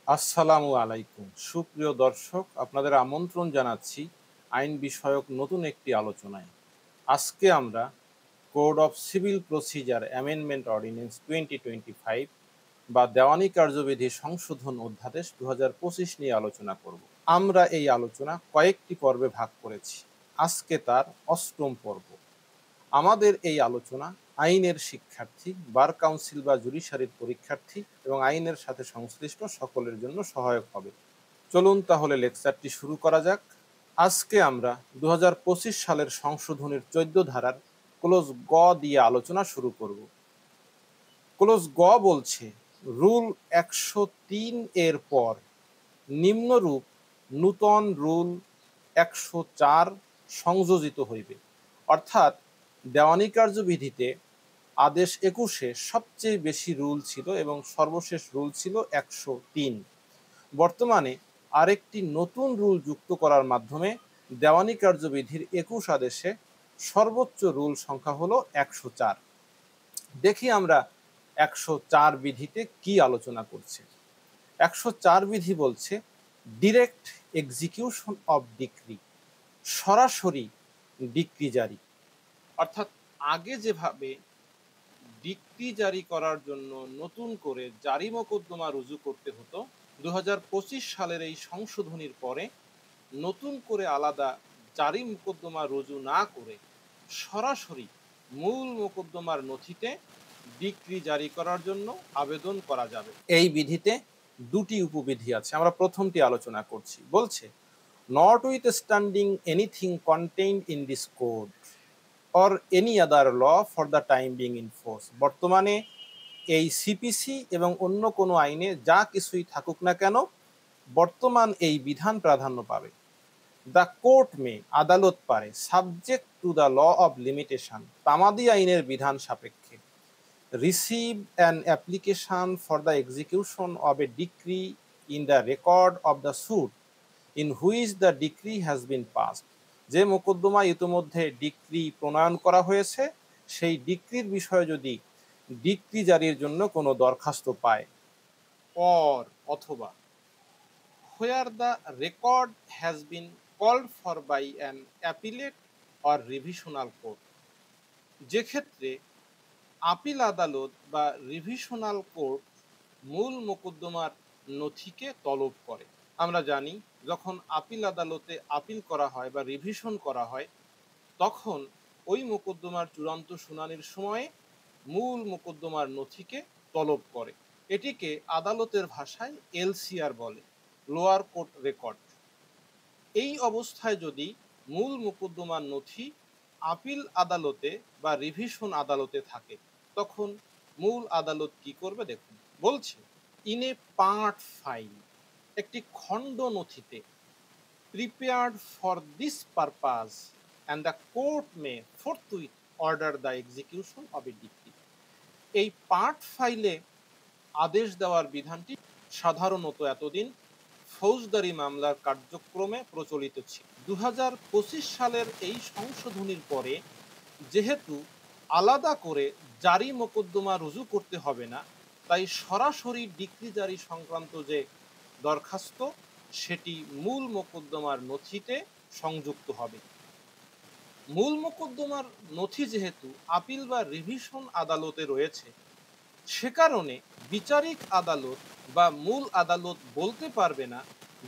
আসসালামু আলাইকুম সুপ্রিয় দর্শক, আপনাদের আমন্ত্রণ জানাচ্ছি আইন বিষয়ক নতুন একটি আলোচনায়। আজকে আমরা code of civil procedure amendment ordinance 2025 বা দেওয়ানি কার্যবিধি সংশোধন অধ্যাদেশ 2025 নিয়ে আলোচনা করব। আমরা এই আলোচনা কয়েকটি পর্বে ভাগ করেছি, আজকে তার অষ্টম পর্ব। আমাদের এই আলোচনা আইনের শিক্ষার্থী, বার কাউন্সিল বা জুডিশিয়ারির পরীক্ষার্থী এবং আইনের সাথে সংশ্লিষ্ট সকলের জন্য সহায়ক হবে। চলুন তাহলে লেকচারটি শুরু করা যাক। আজকে আমরা 2025 সালের সংশোধনীর 14 ধারার ক্লোজ গ দিয়ে আলোচনা শুরু করব। ক্লোজ গ বলছে, রুল 103 এর পর নিম্নরূপ নূতন রুল 104 সংযোজিত হইবে। অর্থাৎ দেওয়ানি কার্যবিধিতে আদেশ 21-এ সবচেয়ে বেশি রুল ছিল এবং সর্বশেষ রুল ছিল 103। বর্তমানে আরেকটি নতুন রুল যুক্ত করার মাধ্যমে দেওয়ানি কার্যবিধির 21 আদেশে সর্বোচ্চ রুল সংখ্যা হলো 104। দেখি আমরা 104 বিধিতে কি আলোচনা করছে। 104 বিধি বলছে, ডিরেক্ট এক্সিকিউশন অফ ডিক্রি, সরাসরি ডিক্রি জারি। অর্থাৎ আগে যেভাবে ডিক্রি জারি করার জন্য নতুন করে জারি মোকদ্দমা রুজু করতে হতো, 2025 সালের এই সংশোধনীর পরে নতুন করে আলাদা জারি মোকদ্দমা রুজু না করে সরাসরি মূল মোকদ্দমার নথিতে ডিক্রি জারি করার জন্য আবেদন করা যাবে। এই বিধিতে দুটি উপবিধি আছে, আমরা প্রথমটি আলোচনা করছি। বলছে, not with standing anything contained in this code or any other law for the time being in force। বর্তমানে এই সিপিসি এবং অন্য কোনো আইনে যা কিছুই থাকুক না কেন, বর্তমান এই বিধান প্রাধান্য পাবে। দ্য কোর্ট মে, আদালত পারে, subject to the law of limitation, তামাদি আইনের বিধান সাপেক্ষে, receive an application for the execution of a decree in the record of the suit in which the decree has been passed. যে মোকদ্দমা ইতিমধ্যে decree প্রণয়ন করা হয়েছে, সেই ডিক্রির বিষয়ে যদি ডিক্রি জারির জন্য কোনো দরখাস্ত পায়, অর অথবা where the record has been called for by an appellate or revisional court, যে ক্ষেত্রে আপিল আদালত বা রিভিশনাল কোর্ট মূল মোকদ্দমার নথিকে তলব করে। আমরা জানি, যখন আপিল আদালতে আপিল করা হয় বা রিভিশন করা হয়, তখন ওই মোকদ্দমার চূড়ান্ত শুনানির সময়ে মূল মোকদ্দমার নথিকে তলব করে। এটিকে আদালতের ভাষায় এলসিআর বলে, লোয়ার কোর্ট রেকর্ড। এই অবস্থায় যদি মূল মোকদ্দমার নথি আপিল আদালতে বা রিভিশন আদালতে থাকে, তখন মূল আদালত কি করবে দেখুন। বলছে, ইন এ পার্ট ফাইল, একটি খণ্ড নথিতে, prepared for this purpose and the court may forthwith order the execution of a decree. এই পার্ট ফাইলে আদেশ দেওয়ার বিধানটি সাধারণত এতদিন ফৌজদারি মামলার কার্যক্রমে প্রচলিত ছিল। 2025 সালের এই সংশোধনীর পরে যেহেতু আলাদা করে জারি মোকদ্দমা রুজু করতে হবে না, তাই সরাসরি ডিক্রি জারি সংক্রান্ত যে দরখাস্ত, সেটি মূল মোকদ্দমার নথিতে সংযুক্ত হবে। মূল মোকদ্দমার নথি যেহেতু আপিল বা রিভিশন আদালতে রয়েছে, সে কারণে বিচারিক আদালত বা মূল আদালত বলতে পারবে না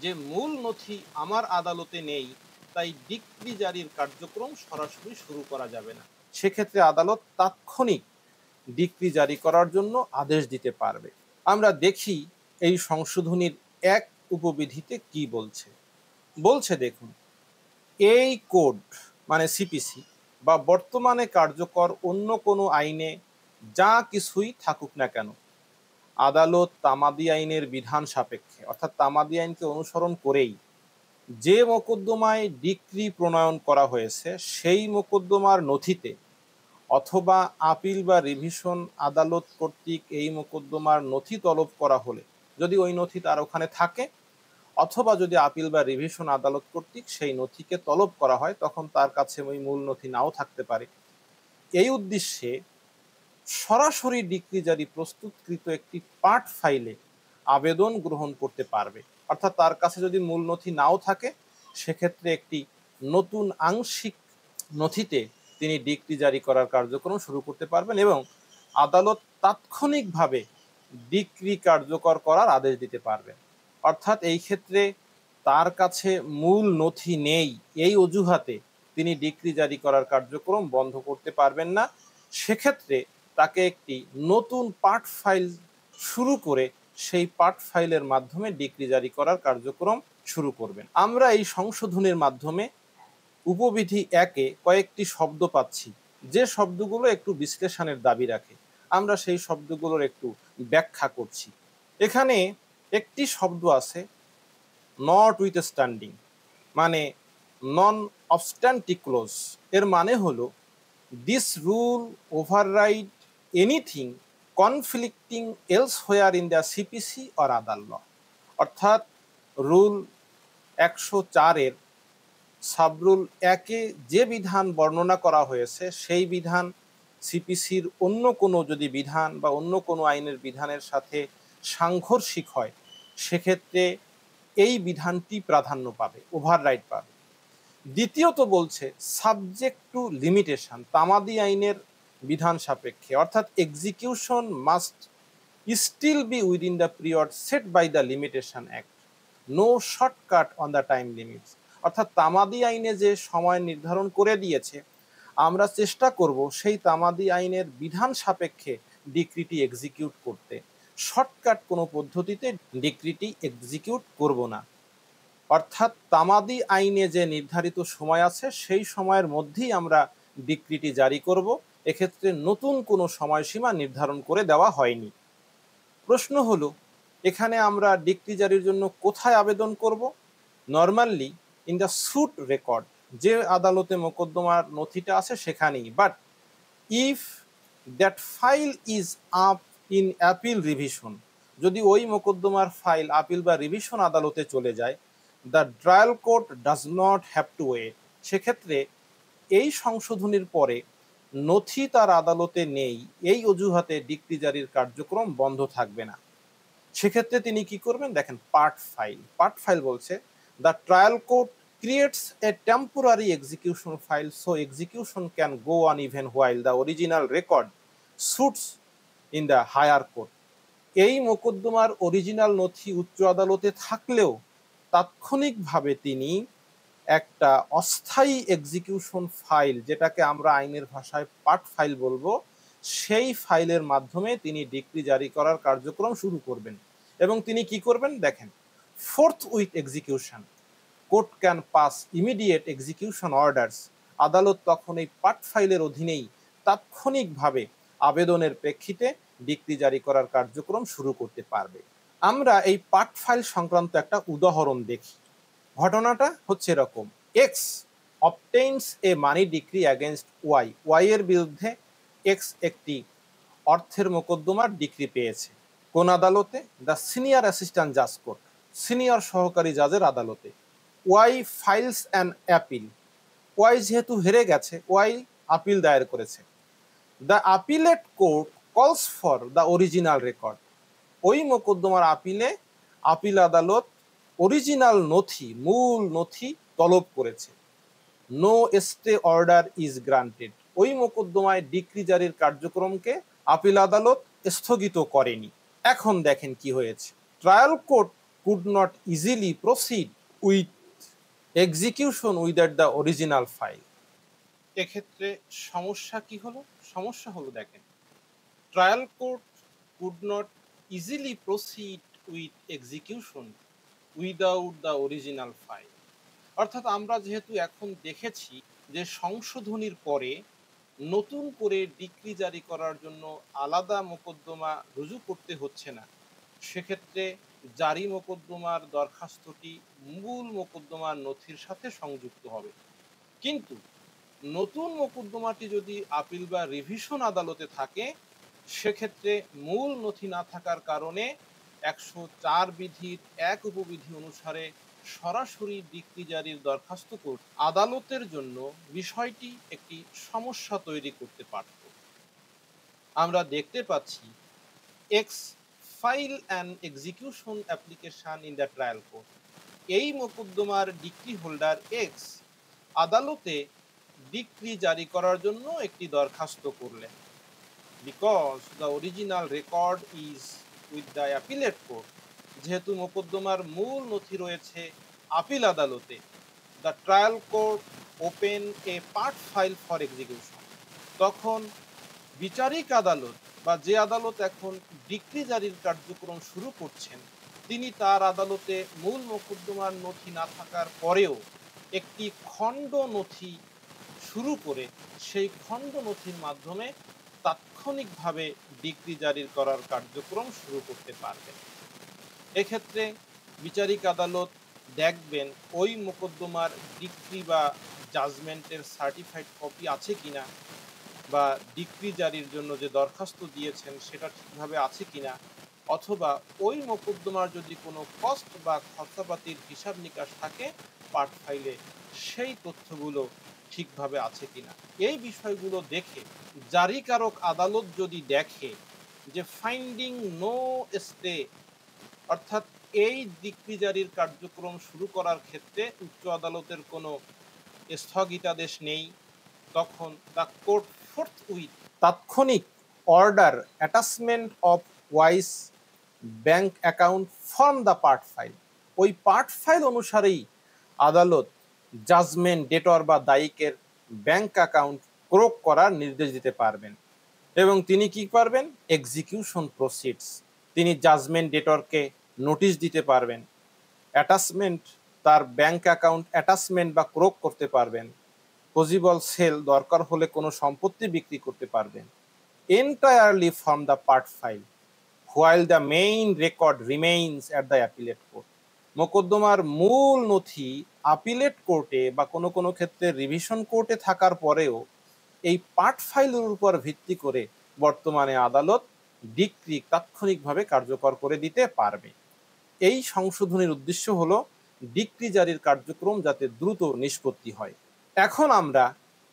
যে মূল নথি আমার আদালতে নেই, তাই ডিক্রি জারির কার্যক্রম সরাসরি শুরু করা যাবে না। সেক্ষেত্রে আদালত তাৎক্ষণিক ডিক্রি জারি করার জন্য আদেশ দিতে পারবে। আমরা দেখি এই সংশোধনীর এক উপবিধিতে কি বলছে। বলছে, দেখুন, এই কোড মানে সিপিসি বা বর্তমানে কার্যকর অন্য কোনো আইনে যা কিছুই থাকুক না কেন, আদালত তামাদি আইনের বিধান সাপেক্ষে, অর্থাৎ তামাদি আইনকে অনুসরণ করেই যে মোকদ্দমায় ডিক্রি প্রণয়ন করা হয়েছে, সেই মোকদ্দমার নথিতে অথবা আপিল বা রিভিশন আদালত কর্তৃক এই মোকদ্দমার নথি তলব করা হলে, যদি ওই নথি তার ওখানে থাকে, অথবা যদি আপিল বা রিভিশন আদালত কর্তৃক সেই নথিকে তলব করা হয়, তখন তার কাছে ওই মূল নথি নাও থাকতে পারে। এই উদ্দেশ্যে সরাসরি ডিক্রি জারি প্রস্তুতকৃত একটি পার্ট ফাইলে আবেদন গ্রহণ করতে পারবে। অর্থাৎ তার কাছে যদি মূল নথি নাও থাকে, সেক্ষেত্রে একটি নতুন আংশিক নথিতে তিনি ডিক্রি জারি করার কার্যক্রম শুরু করতে পারবেন এবং আদালত তাৎক্ষণিকভাবে ডিক্রি কার্যকর করার আদেশ দিতে পারবেন। অর্থাৎ এই ক্ষেত্রে তার কাছে মূল নথি নেই, এই অজুহাতে তিনি ডিক্রি জারি করার কার্যক্রম বন্ধ করতে পারবেন না। সেক্ষেত্রে তাকে একটি নতুন পার্ট ফাইল শুরু করে সেই পার্ট ফাইলের মাধ্যমে ডিক্রি জারি করার কার্যক্রম শুরু করবেন। আমরা এই সংশোধনের মাধ্যমে উপবিধি 1-এ কয়েকটি শব্দ পাচ্ছি, যে শব্দগুলো একটু বিশ্লেষণের দাবি রাখে। আমরা সেই শব্দগুলোর একটু ব্যাখ্যা করছি। এখানে একটি শব্দ আছে নট উইথ স্ট্যান্ডিং, মানে নন অবস্ট্যান্টিভ ক্লোজ। এর মানে হলো this rule override anything conflicting elsewhere in the CPC or other law. অর্থাৎ রুল 104-এর সাবরুল 1-এ যে বিধান বর্ণনা করা হয়েছে, সেই বিধান সিপিসির অন্য কোনো যদি বিধান বা অন্য কোনো আইনের বিধানের সাথে সাংঘর্ষিক হয়, সেক্ষেত্রে এই বিধানটি প্রাধান্য পাবে, ওভাররাইড পাবে। দ্বিতীয়ত বলছে সাবজেক্ট টু লিমিটেশন, তামাদি আইনের বিধান সাপেক্ষে, অর্থাৎ execution must still be within the period set by the limitation act, no shortcut on the time limits. অর্থাৎ তামাদি আইনে যে সময় নির্ধারণ করে দিয়েছে, আমরা চেষ্টা করব সেই তামাদি আইনের বিধান সাপেক্ষে ডিক্রিটি এক্সিকিউট করতে, শর্টকাট কোনো পদ্ধতিতে ডিক্রিটি এক্সিকিউট করব না। অর্থাৎ তামাদি আইনে যে নির্ধারিত সময় আছে, সেই সময়ের মধ্যেই আমরা ডিক্রিটি জারি করব। এক্ষেত্রে নতুন কোনো সময়সীমা নির্ধারণ করে দেওয়া হয়নি। প্রশ্ন হলো, এখানে আমরা ডিক্রি জারির জন্য কোথায় আবেদন করব? Normally in the suit record, যে আদালতে মোকদ্দমার নথিটা আছে সেখানেই। But if that file is up in appeal revision, যদি ওই মোকদ্দমার ফাইল আপিল বা রিভিশন আদালতে চলে যায়, the trial court does not have to wait. সেক্ষেত্রে এই সংশোধনীর পরে নথি তার আদালতে নেই, এই অজুহাতে ডিক্রি জারির কার্যক্রম বন্ধ থাকবে না। সেক্ষেত্রে তিনি কি করবেন? দেখেন, পার্ট ফাইল। পার্ট ফাইল বলছে the trial court creates a temporary execution file so execution can go on even while the original record suits in the higher court. এই মোকদ্দমার অরিজিনাল নথি উচ্চ আদালতে থাকলেও তাৎক্ষণিকভাবে তিনি একটা অস্থায়ী এক্সিকিউশন ফাইল, যেটাকে আমরা আইনের ভাষায় পার্ট ফাইল বলবো, সেই ফাইলের মাধ্যমে তিনি ডিক্রি জারি করার কার্যক্রম শুরু করবেন। এবং তিনি কি করবেন? দেখেন, fourth with execution court can pass immediate execution orders. আদালত তখন এই পার্ট ফাইলের অধীনেই তাৎক্ষণিকভাবে আবেদনের প্রেক্ষিতে ডিক্রি জারি করার কার্যক্রম শুরু করতে পারবে। আমরা এই পার্ট ফাইল সংক্রান্ত একটা উদাহরণ দেখি। ঘটনাটা হচ্ছে এরকম, এক্স অবটেইনস এ মানি ডিক্রি অ্যাগেনস্ট ওয়াই। ওয়াই এর বিরুদ্ধে এক্স একটি অর্থের মোকদ্দমার ডিক্রি পেয়েছে। কোন আদালতে? দ্য সিনিয়র অ্যাসিস্ট্যান্ট জাজ কোর্ট, সিনিয়র সহকারী জাজের আদালতে। Y files an appeal. Y যেহেতু হেরে গেছে, ওয়াই আপিল দায়ের করেছে। The appellate court calls for the original record. ওই মোকদ্দমার আপিলে আপিল আদালত অরিজিনাল নথি, মূল নথি তলব করেছে। No stay order is granted. ওই মোকদ্দমায় ডিক্রি জারির কার্যক্রমকে আপিল আদালত স্থগিত করেনি। এখন দেখেন কি হয়েছে, trial court could not easily proceed with execution without the original file. এক্ষেত্রে সমস্যা কি হলো? সমস্যা হলো, দেখেন, trial court could not easily proceed with execution without the original file. অর্থাৎ আমরা যেহেতু এখন দেখেছি যে সংশোধনীর পরে নতুন করে ডিক্রি জারি করার জন্য আলাদা মোকদ্দমা রুজু করতে হচ্ছে না, সেক্ষেত্রে জারি মোকদ্দমার দরখাস্তটি মূল মোকদ্দমার নথির সাথে সংযুক্ত হবে। কিন্তু নতুন মোকদ্দমাটি যদি আপিল বা রিভিশন আদালতে থাকে, সেক্ষেত্রে মূল নথি না থাকার কারণে 104 বিধির 1 উপবিধি অনুসারে সরাসরি ডিক্রি জারির দরখাস্ত কোর্ট আদালতের জন্য বিষয়টি একটি সমস্যা তৈরি করতে পারত। আমরা দেখতে পাচ্ছি x file an execution application in the trial court. এই মোকদ্দমার ডিক্রি হোল্ডার এক্স আদালতে ডিক্রি জারি করার জন্য একটি দরখাস্ত করলেন। Because the original record is with the appellate court, যেহেতু মোকদ্দমার মূল নথি রয়েছে আপিল আদালতে, the trial court open A part file for execution. তখন বিচারিক আদালত বা যে আদালত এখন ডিক্রি জারির কার্যক্রম শুরু করছেন, তিনি তার আদালতে মূল মোকদ্দমার নথি না থাকার পরেও একটি খণ্ড নথি শুরু করে সেই খণ্ড নথির মাধ্যমে তাৎক্ষণিকভাবে ডিক্রি জারি করার কার্যক্রম শুরু করতে পারবেন। এক্ষেত্রে বিচারিক আদালত দেখবেন ওই মোকদ্দমার ডিক্রি বা জাজমেন্টের সার্টিফাইড কপি আছে কিনা, বা ডিক্রি জারির জন্য যে দরখাস্ত দিয়েছেন সেটা ঠিকভাবে আছে কিনা, অথবা ওই মোকদ্দমার যদি কোনো কস্ট বা খরচাপাতির হিসাব নিকাশ থাকে পার্ট ফাইলে, সেই তথ্যগুলো ঠিকভাবে আছে কিনা। এই বিষয়গুলো দেখে জারিকারক আদালত যদি দেখে যে ফাইন্ডিং নো স্টে, অর্থাৎ এই ডিক্রি জারির কার্যক্রম শুরু করার ক্ষেত্রে উচ্চ আদালতের কোনো স্থগিতাদেশ নেই, তখন দ্য কোর্ট ফোর্থউইথ তাৎক্ষণিক order attachment of wise bank account from the part file. ওই পার্ট ফাইল অনুসারেই আদালত জাজমেন্ট ডেটর বা দায়িকের ব্যাংক অ্যাকাউন্ট ক্রোক করার নির্দেশ দিতে পারবেন। এবং তিনি কি পারবেন? এক্সিকিউশন প্রসিডস, তিনি জাজমেন্ট ডেটরকে নোটিশ দিতে পারবেন, অ্যাটাচমেন্ট তার ব্যাংক অ্যাকাউন্ট অ্যাটাচমেন্ট বা ক্রোক করতে পারবেন, পজিবল সেল দরকার হলে কোনো সম্পত্তি বিক্রি করতে পারবেন, entirely from the part file while the main record remains at the appellate court. মোকদ্দমার মূল নথি আপিলেট কোর্টে বা কোনো কোনো ক্ষেত্রে রিভিশন কোর্টে থাকার পরেও এই পার্ট ফাইলের উপর ভিত্তি করে বর্তমানে আদালত ডিক্রি তাৎক্ষণিকভাবে কার্যকর করে দিতে পারবে। এই সংশোধনীর উদ্দেশ্য হলো ডিক্রি জারির কার্যক্রম যাতে দ্রুত নিষ্পত্তি হয়। এখন আমরা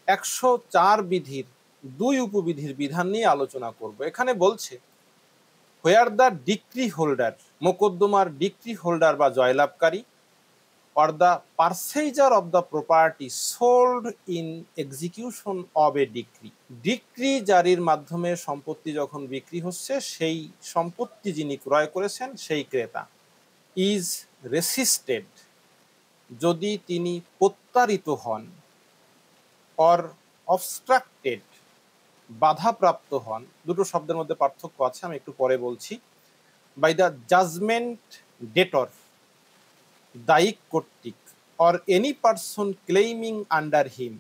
104 বিধির 2 উপবিধির বিধান নিয়ে আলোচনা করব। এখানে বলছে হোয়ার দ্য ডিক্রি হোল্ডার, মোকদ্দমার ডিক্রি হোল্ডার বা জয়লাভকারী, or the purchaser of the property sold in execution of a decree। Decree জারির মাধ্যমে সম্পত্তি যখন বিক্রি হচ্ছে, সেই সম্পত্তি যিনি ক্রয় করেছেন সেই ক্রেতা, ইজ রেসিস্টেড, যদি তিনি প্রত্যারিত হন, অর অবস্ট্রাক্টেড, বাধাপ্রাপ্ত হন, দুটো শব্দের মধ্যে পার্থক্য আছে, আমি একটু পরে বলছি, বাই দ্য জাজমেন্ট ডেটর, দায়িক কর্তৃক, or any person claiming under him,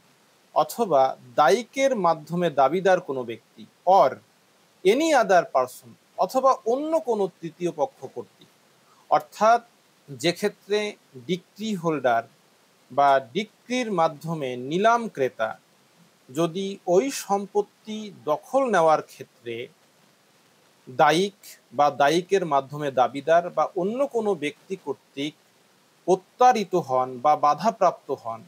অথবা দায়িকের মাধ্যমে দাবিদার কোনো ব্যক্তি, অর এনি আদার পারসন, অথবা অন্য কোনো তৃতীয় পক্ষ কর্তৃক। অর্থাৎ যে ক্ষেত্রে ডিক্রি হোল্ডার বা ডিক্রির মাধ্যমে নিলাম ক্রেতা যদি ওই সম্পত্তি দখল নেওয়ার ক্ষেত্রে দায়িক বা দায়িকের মাধ্যমে দাবিদার বা অন্য কোনো ব্যক্তি কর্তৃক প্রত্যারিত হন বা বাধাপ্রাপ্ত হন,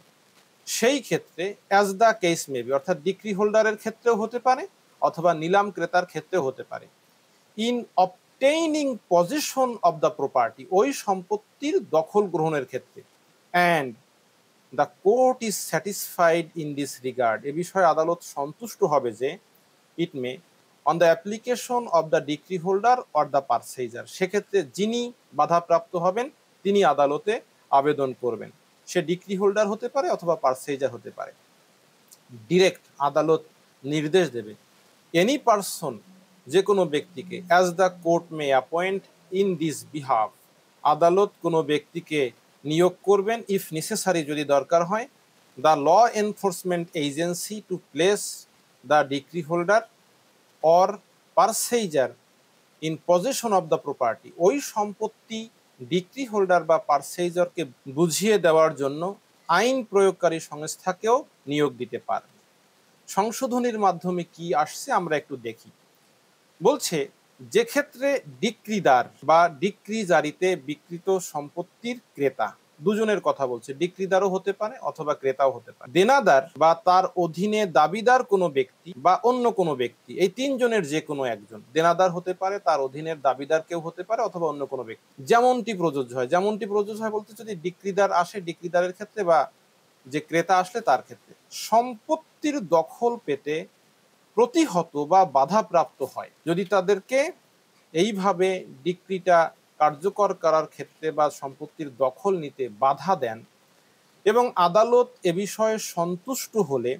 সেই ক্ষেত্রে অ্যাজ দ্য কেস মেবি, অর্থাৎ ডিক্রি হোল্ডারের ক্ষেত্রেও হতে পারে অথবা নিলাম ক্রেতার ক্ষেত্রেও হতে পারে, in obtaining possession of the property, ওই সম্পত্তির দখল গ্রহণের ক্ষেত্রে, and the court is satisfied in this regard, এ বিষয়ে আদালত সন্তুষ্ট হবে যে it may on the application of the decree holder or the purchaser, সেক্ষেত্রে যিনি বাধাপ্রাপ্ত হবেন তিনি আদালতে আবেদন করবেন, সে ডিক্রি হোল্ডার হতে পারে অথবা পারচেজার হতে পারে। ডিরেক্ট আদালত নির্দেশ দেবে এনি পারসন, যে কোনো ব্যক্তিকে, as the court May appoint in this behalf, আদালত কোনো ব্যক্তিকে নিয়োগ করবেন ইফ নেসেসারি, যদি দরকার হয়, the law enforcement agency to place the decree holder or purchaser in possession of the property, ওই সম্পত্তি ডিক্রি হোল্ডার বা পারচেজারকে বুঝিয়ে দেওয়ার জন্য আইন প্রয়োগকারী সংস্থাকেও নিয়োগ দিতে পারবে। সংশোধনীর মাধ্যমে কি আসছে আমরা একটু দেখি। বলছে যে ক্ষেত্রে ডিক্রিদার বা ডিক্রি জারিতে বিকৃত সম্পত্তির ক্রেতা দুজনের কথা বলছে, ডিক্রিদারও হতে পারে অথবা ক্রেতাও হতে পারে। দেনাদার বা তার অধীনে দাবিদার কোনো ব্যক্তি বা অন্য কোনো ব্যক্তি, এই তিনজনের যে কোনো একজন দেনাদার হতে পারে, তার অধীনের দাবিদার কেউ হতে পারে অথবা অন্য কোনো ব্যক্তি। যেমনটি প্রযোজ্য হয়, যেমনটি প্রযোজ্য হয় বলতে যদি ডিক্রিদার আসে ডিক্রিদারের ক্ষেত্রে বা যে ক্রেতা আসলে তার ক্ষেত্রে সম্পত্তির দখল পেতে প্রতিহত বা বাধাপ্রাপ্ত হয় যদি তাদেরকে এইভাবে ডিক্রিটা কার্যকর করার ক্ষেত্রে বা সম্পত্তির দখল নিতে বাধা দেন এবং আদালত এ বিষয়ে সন্তুষ্ট হলে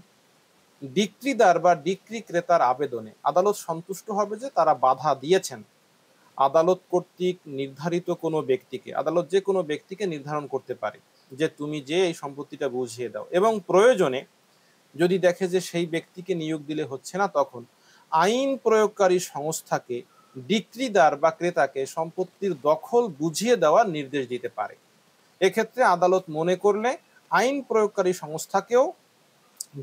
ডিক্রিদার বা ডিক্রি ক্রেতার আবেদনে আদালত সন্তুষ্ট হবে যে তারা বাধা দিয়েছেন। আদালত কর্তৃক নির্ধারিত কোনো ব্যক্তিকে, আদালত যে কোনো ব্যক্তিকে নির্ধারণ করতে পারে যে তুমি যে এই সম্পত্তিটা বুঝিয়ে দাও, এবং প্রয়োজনে যদি দেখে যে সেই ব্যক্তিকে নিয়োগ দিলে হচ্ছে না, তখন আইন প্রয়োগকারী সংস্থাকে ডিক্রিদার বা ক্রেতাকে সম্পত্তির দখল বুঝিয়ে দেওয়ার নির্দেশ দিতে পারে। এক্ষেত্রে আদালত মনে করলে আইন প্রয়োগকারী সংস্থাকেও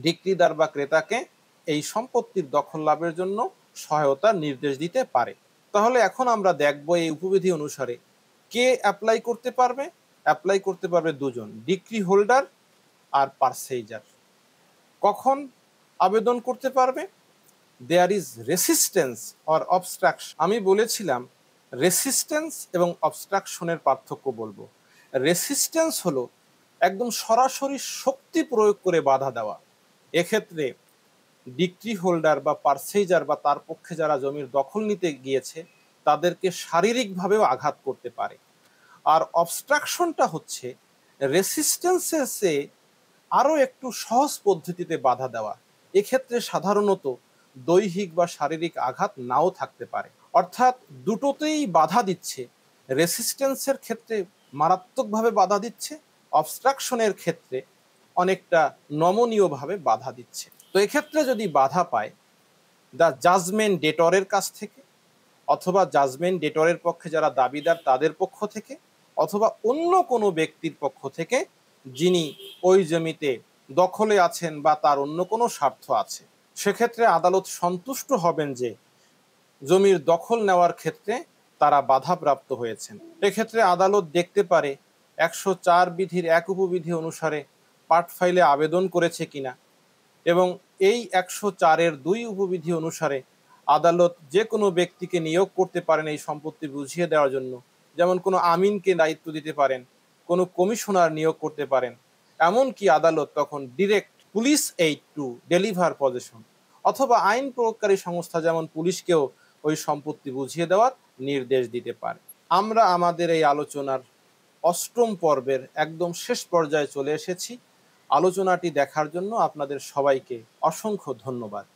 ডিক্রিদার বা ক্রেতাকে এই সম্পত্তির দখল লাভের জন্য সহায়তার নির্দেশ দিতে পারে। তাহলে এখন আমরা দেখব এই উপবিধি অনুসারে কে অ্যাপ্লাই করতে পারবে। অ্যাপ্লাই করতে পারবে দুজন, ডিক্রি হোল্ডার আর পারচেইজার। কখন আবেদন করতে পারবে? There is resistance or obstruction. আমি বলেছিলাম রেসিস্টেন্স এবং অবস্ট্রাকশনের পার্থক্য বলবো। রেসিস্টেন্স হলো একদম সরাসরি শক্তি প্রয়োগ করে বাধা দেওয়া। এক্ষেত্রে ডিক্রি হোল্ডার বা পারচেইজার বা তার পক্ষে যারা জমির দখল নিতে গিয়েছে তাদেরকে শারীরিকভাবেও আঘাত করতে পারে। আর অবস্ট্রাকশনটা হচ্ছে রেসিস্টেন্সের চেয়ে আরও একটু সহজ পদ্ধতিতে বাধা দেওয়া। এক্ষেত্রে সাধারণত দৈহিক বা শারীরিক আঘাত নাও থাকতে পারে, অর্থাৎ দুটোতেই বাধা দিচ্ছে। রেসিস্টেন্সের ক্ষেত্রে মারাত্মকভাবে বাধা দিচ্ছে, অবস্ট্রাকশনের ক্ষেত্রে অনেকটা নমনীয়ভাবে বাধা দিচ্ছে। তো এক্ষেত্রে যদি বাধা পায় দ্য জাজমেন্ট ডেটরের কাছ থেকে, অথবা জাজমেন্ট ডেটরের পক্ষে যারা দাবিদার তাদের পক্ষ থেকে, অথবা অন্য কোনো ব্যক্তির পক্ষ থেকে যিনি ওই জমিতে দখলে আছেন বা তার অন্য কোনো স্বার্থ আছে, সেক্ষেত্রে আদালত সন্তুষ্ট হবেন যে জমির দখল নেওয়ার ক্ষেত্রে তারা বাধাপ্রাপ্ত হয়েছেন। এক্ষেত্রে আদালত দেখতে পারে 104 বিধির 1 উপবিধি অনুসারে পার্ট ফাইলে আবেদন করেছে কিনা, এবং এই 104-এর 2 উপবিধি অনুসারে আদালত যে কোনো ব্যক্তিকে নিয়োগ করতে পারেন এই সম্পত্তি বুঝিয়ে দেওয়ার জন্য। যেমন কোনো আমিনকে দায়িত্ব দিতে পারেন, কোনো কমিশনার নিয়োগ করতে পারেন, এমনকি আদালত তখন direct police aid to deliver possession, অথবা আইন প্রয়োগকারী সংস্থা যেমন পুলিশকেও ওই সম্পত্তি বুঝিয়ে দেওয়ার নির্দেশ দিতে পারে। আমরা আমাদের এই আলোচনার 8ম পর্বের একদম শেষ পর্যায়ে চলে এসেছি। আলোচনাটি দেখার জন্য আপনাদের সবাইকে অসংখ্য ধন্যবাদ।